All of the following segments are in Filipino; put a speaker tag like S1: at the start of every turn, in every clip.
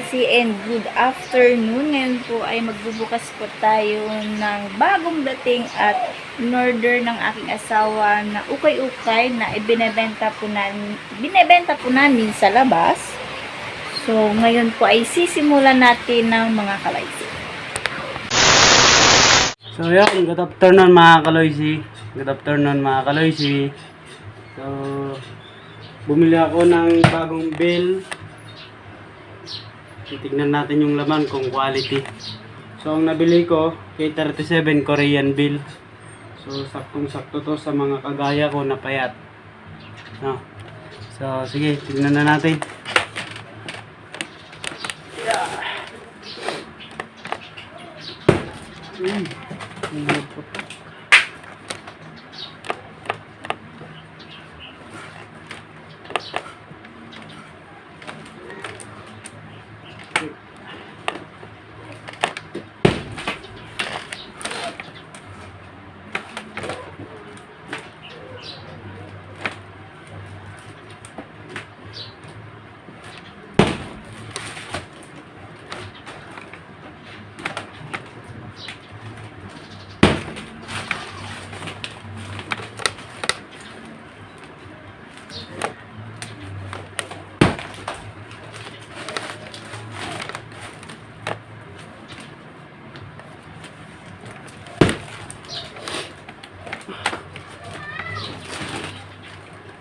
S1: Kalaisi and good afternoon. Ngayon po ay magbubukas po tayo ng bagong dating at in-order ng aking asawa na ukay-ukay na binebenta po namin sa labas. So, ngayon po ay sisimulan natin ng mga kalaisi.
S2: So yan, good afternoon mga kaloysi. Good afternoon mga kaloysi. So, bumili ako ng bagong bill. Titignan natin yung laman kung quality. So, ang nabili ko, K37 Korean bill. So, saktong-sakto to sa mga kagaya ko na payat. No. So, sige, tignan na natin.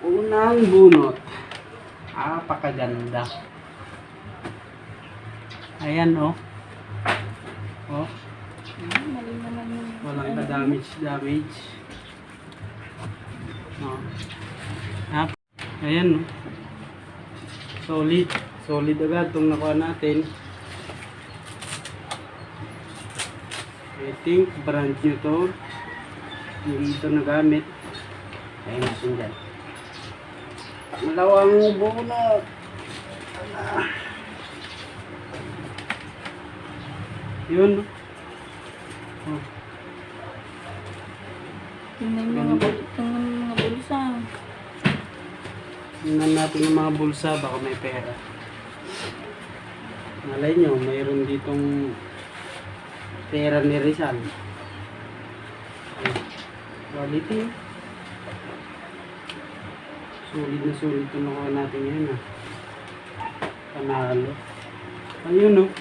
S2: Unang bunot. Apakaganda. Ayan oh. Oh. Walang damage. Oh. Ayan oh. Solid agad itong nakuha natin. I think brand new to. Hindi ito nagamit. Ayan natin dyan. Malawang bunot. Yun. Oh.
S1: Tingnan yung mga bulsa.
S2: Tingnan natin yung mga bulsa. Baka may pera. Malay nyo, mayroon ditong pera ni Rizal. Quality. Solid ito nakuha natin yan ah. Panalo. Ayun oh.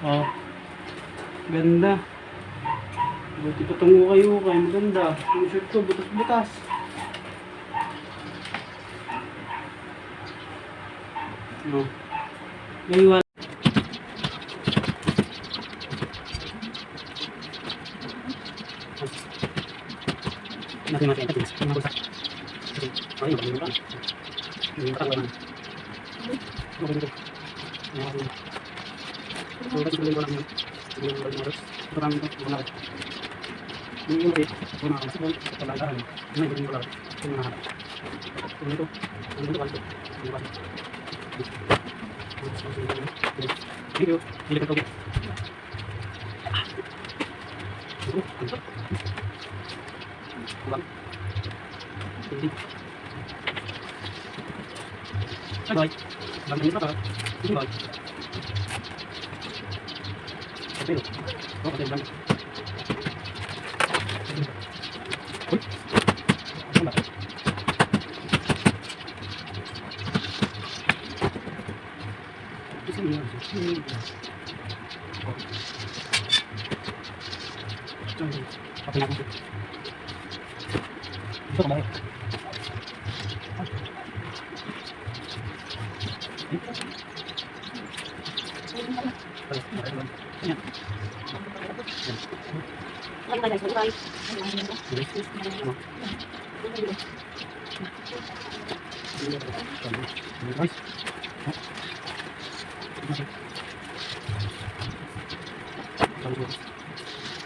S2: Oh. Ganda. Buti pa itong ukay-ukay. Maganda. Yung shirt ko, butas-butas. No. Ngayon natin yung bulsa. Ay, yung bulsa. Yung bulsa.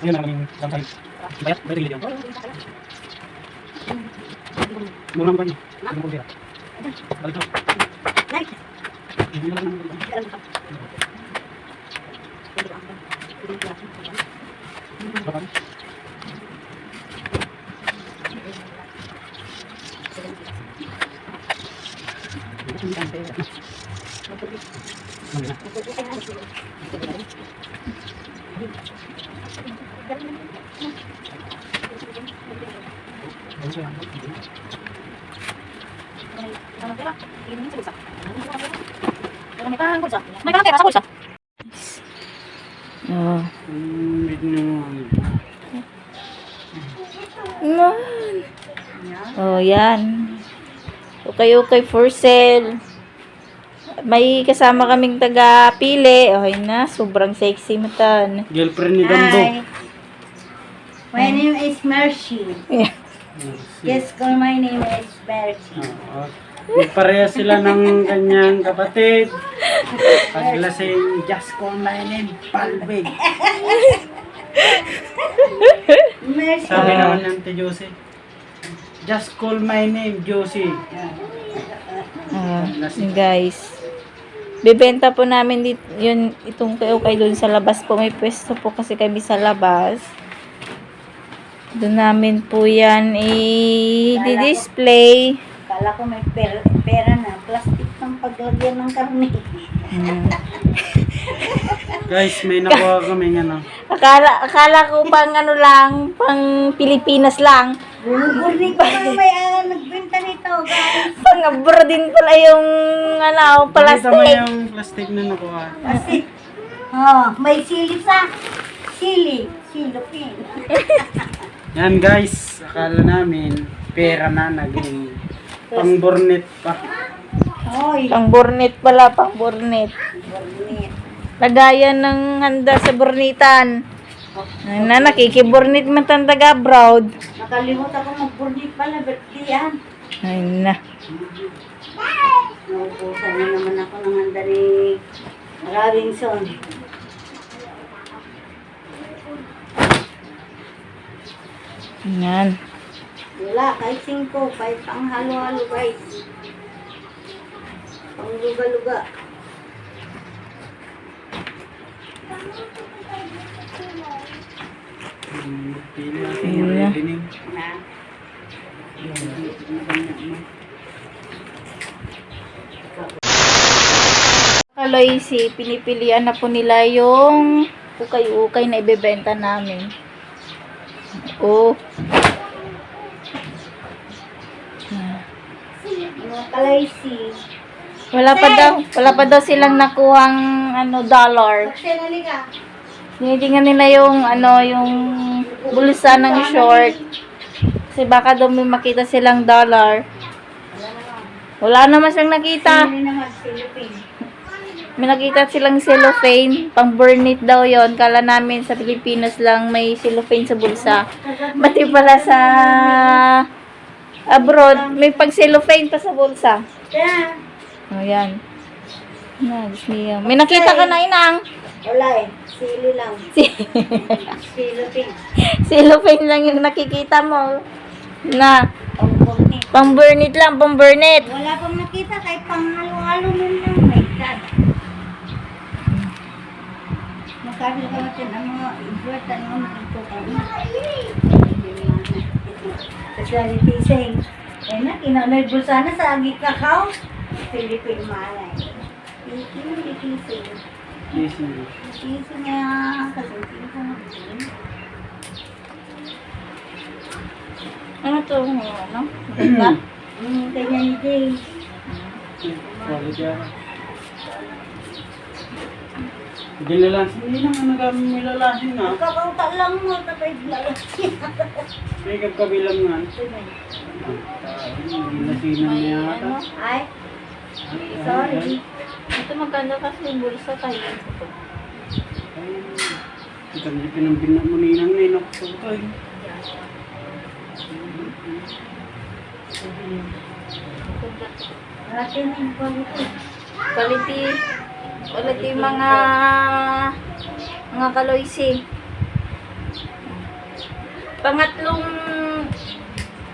S2: Ayun na kaming samsay. Bayat rin dito. Mura mo ba niyo? Ano po sila? Balik mo. Bakit?
S1: Oh.
S2: Ganyan.
S1: Man. Oh, yan. Okay for sale. May kasama kaming taga-pili. Okay na, sobrang sexy matan.
S2: Girlfriend ni Dambo.
S3: Hi. My name is Mercy.
S1: Yeah.
S3: Yes, call my name is Mercy.
S2: Oo. Pareha sila ng kanyang kapatid. Paglasing, just call my name, Palwig.
S3: Mercy.
S2: Sabi naman ng Ate Josie, just call my name, Josie.
S1: Yun guys. Bibenta po namin dito, yun, itong kay doon sa labas po. May pwesto po kasi kami sa labas. Doon namin po yan i-display.
S3: Kala ko may pera na. Plastic ng paglagyan ng karne.
S2: Guys, may nakuha kami ano.
S1: Akala ko pang ano lang, pang Pilipinas lang.
S3: Gurni pa lang may nagbenta nito, guys.
S1: Pang abroad din pala yung ano,
S2: Pakita mo
S1: plastic.
S2: yung plastic na nakuha.
S3: Kasi, may sili sa silupin.
S2: Yan guys, akala namin pera na naging pang-burnet pa.
S3: Hoy,
S1: Pang burnet pala, pang burnet.
S3: gurni.
S1: Lagayan ng handa sa burnitan. Na nakikiburnet man tan taga abroad.
S3: Nakalimutan ko mag-gurni pala, birthday yan.
S1: Ay na.
S3: Naubusan na naman ako ng handa ni Robinson.
S1: Yan.
S3: Wala, kahit 5, kahit pang halo-halo guys. Pang luga-luga.
S2: Pili natin yung
S1: Ayun na.
S2: revenue.
S3: Na.
S1: Kaloy si pinipilian na po nila yung ukay-ukay na ibebenta namin. Oh.
S3: Mga kalaysi.
S1: Wala pa daw silang nakuhang ano dollar.
S3: Bakit nalika?
S1: Tinitingnan nila yung ano, yung bulsa ng short. Kasi baka daw may makita silang dollar. Wala naman siyang nakita.
S3: Hindi naman silupin.
S1: May nakita silang cellophane. Pang burnit daw yon. Kala namin sa Pilipinas lang may cellophane sa bulsa. Pati pala sa abroad, may pang cellophane pa sa bulsa.
S3: Kaya,
S1: O yan. Na, Disney. May nakita ka na inang.
S3: wala eh. Sili lang. Silupin.
S1: Cellophane lang yung nakikita mo. Na,
S3: Pang-pungni.
S1: pang burnit lang, pang burnit.
S3: Wala pang nakita kahit pang halo-halo mo lang. My God. Magkano ka natin ang mga ibert ang mga makito kami. Speciality saying, eh na, kinanoy bulsa na sa agi kakao. Philippine malay. Ikising.
S2: Yes,
S3: Ikising nga. Kasi ko na.
S1: Ano to? Ano? Maganda?
S3: Kanya ni Jay.
S2: quality ako. Hindi lalasin. Hindi naman nagamit mo lalasin na.
S3: Kakauta lang mo. Tapay blalas.
S2: May kagkabilang nga. Hindi lasinan niya ata.
S3: Ay, sorry.
S1: Ito maganda kasi yung bulsa tayo.
S2: Ito hindi pinambina mo ninang na inakasutoy.
S3: Natin ang quality.
S1: Quality mga kaloysi. Pangatlong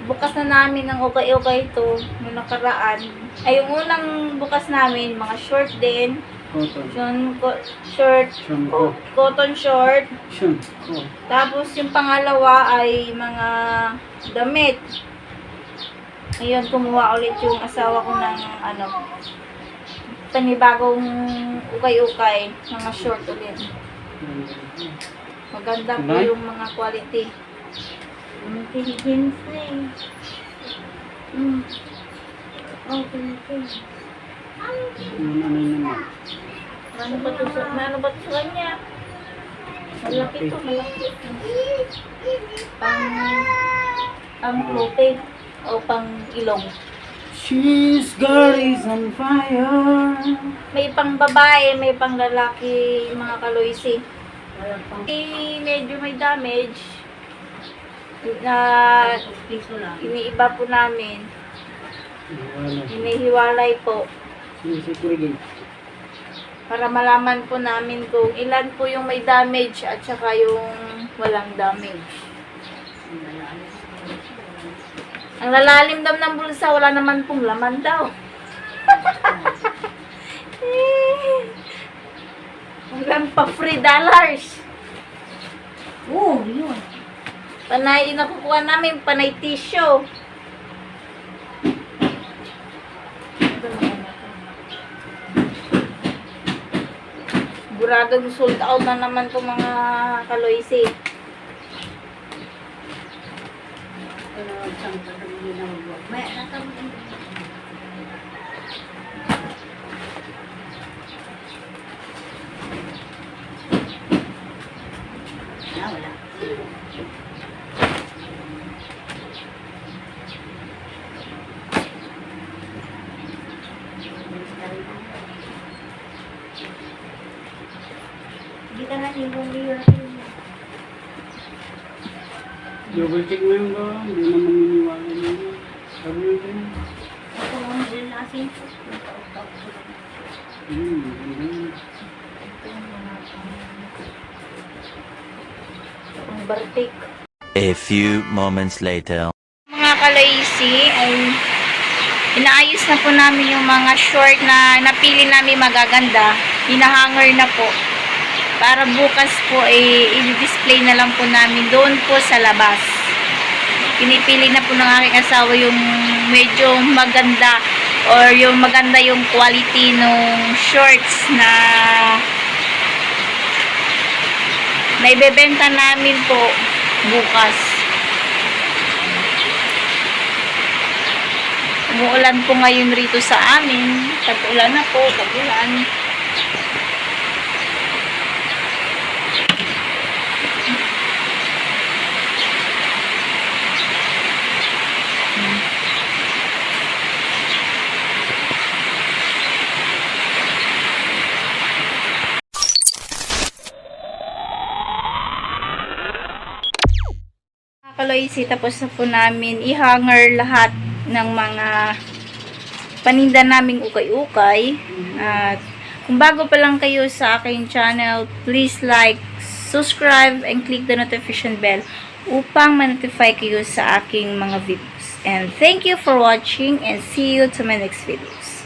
S1: bukas na namin ng okay-okay ito nung nakaraan. Ay, yung unang bukas namin, mga short din.
S2: Cotton.
S1: Short,
S2: Shampoo.
S1: cotton short.
S2: Shampoo.
S1: Tapos yung pangalawa ay mga damit. Ngayon, kumuha ulit yung asawa ko ng ano, panibagong ukay-ukay, mga short ulit. Maganda po
S2: Right.
S1: yung mga quality.
S3: Ang Philippines na eh. Oh, Philippines.
S2: Ano naman.
S1: Ano ba to sa kanya? Malaki to, malaki. Pang protein o pang ilong.
S2: She's God is on fire.
S1: May pang babae, may pang lalaki, mga kaloysi. Medyo may damage na
S3: Piso lang.
S1: iniiba po namin.
S2: Wala.
S1: Hinihiwalay po
S2: Sinisipurigay.
S1: para malaman po namin kung ilan po yung may damage at saka yung walang damage. Ang lalalim daw ng bulsa, wala naman pong laman daw. Hanggang pa $3.
S3: Oh, yun.
S1: Panay, nakukuha namin, panay tissue. Siguradong sold out na naman itong mga kaloysi.
S3: May natawag. Wala. Hindi ka na hibong-hibong.
S2: Double check mo yung ba? Hindi naman niniwala niya. Sabi mo din.
S3: Ako ang lalasin ko.
S2: Ganda.
S1: Ang bartik.
S4: A few moments later.
S1: Mga kaloysi, ay inaayos na po namin yung mga short na napili namin magaganda. Hinahanger na po. Para bukas po ay i-display na lang po namin doon po sa labas. Pinipili na po ng aking asawa yung medyo maganda or yung maganda yung quality ng shorts na ibebenta namin po bukas. Umuulan po ngayon rito sa amin. Tag-ulan na po, tag-ulan. Kaloysi, tapos na po namin i-hanger lahat ng mga paninda naming ukay-ukay. At kung bago pa lang kayo sa aking channel, please like, subscribe, and click the notification bell upang ma-notify kayo sa aking mga videos. And thank you for watching and see you to my next videos.